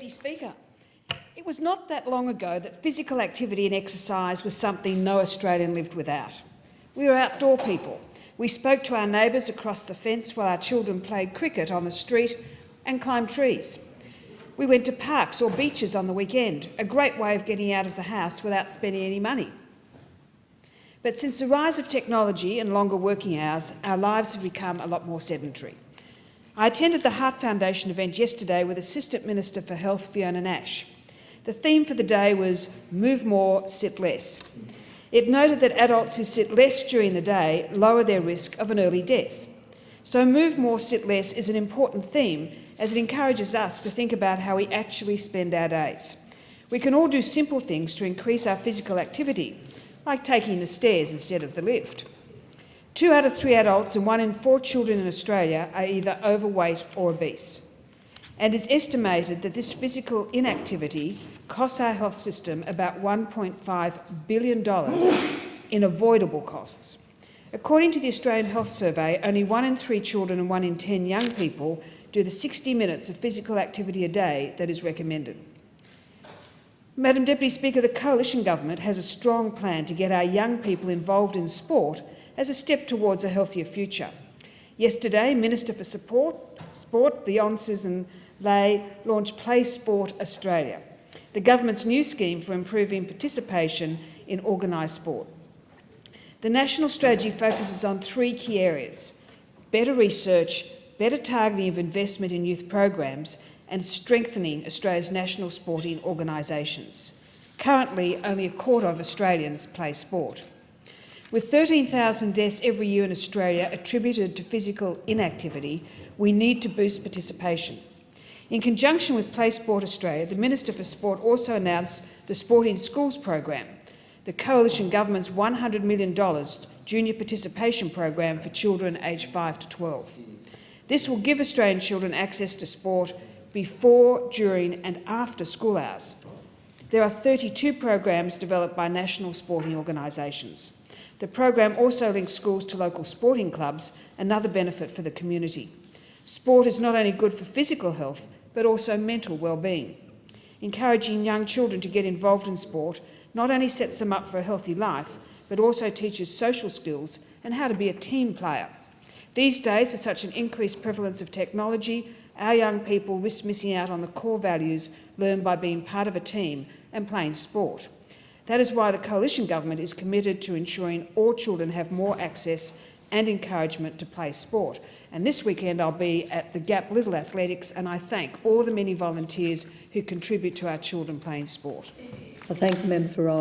Deputy Speaker, it was not that long ago that physical activity and exercise was something no Australian lived without. We were outdoor people. We spoke to our neighbours across the fence while our children played cricket on the street and climbed trees. We went to parks or beaches on the weekend, a great way of getting out of the house without spending any money. But since the rise of technology and longer working hours, our lives have become a lot more sedentary. I attended the Heart Foundation event yesterday with Assistant Minister for Health Fiona Nash. The theme for the day was Move More, Sit Less. It noted that adults who sit less during the day lower their risk of an early death. So Move More, Sit Less is an important theme as it encourages us to think about how we actually spend our days. We can all do simple things to increase our physical activity, like taking the stairs instead of the lift. 2 out of 3 adults and 1 in 4 children in Australia are either overweight or obese. And it's estimated that this physical inactivity costs our health system about $1.5 billion in avoidable costs. According to the Australian Health Survey, only 1 in 3 children and 1 in 10 young people do the 60 minutes of physical activity a day that is recommended. Madam Deputy Speaker, the Coalition Government has a strong plan to get our young people involved in sport as a step towards a healthier future. Yesterday, Minister for Sport, the Hon Sussan Ley, launched Play.Sport.Australia, the government's new scheme for improving participation in organised sport. The national strategy focuses on 3 key areas: better research, better targeting of investment in youth programs, and strengthening Australia's national sporting organisations. Currently, only a quarter of Australians play sport. With 13,000 deaths every year in Australia attributed to physical inactivity, we need to boost participation. In conjunction with Play.Sport.Australia, the Minister for Sport also announced the Sport in Schools program, the Coalition Government's $100 million junior participation program for children aged 5 to 12. This will give Australian children access to sport before, during and after school hours. There are 32 programs developed by national sporting organisations. The program also links schools to local sporting clubs, another benefit for the community. Sport is not only good for physical health, but also mental well-being. Encouraging young children to get involved in sport not only sets them up for a healthy life, but also teaches social skills and how to be a team player. These days, with such an increased prevalence of technology, our young people risk missing out on the core values learned by being part of a team and playing sport. That is why the Coalition Government is committed to ensuring all children have more access and encouragement to play sport. And this weekend I'll be at the Gap Little Athletics, and I thank all the many volunteers who contribute to our children playing sport. I thank the member for Ryan.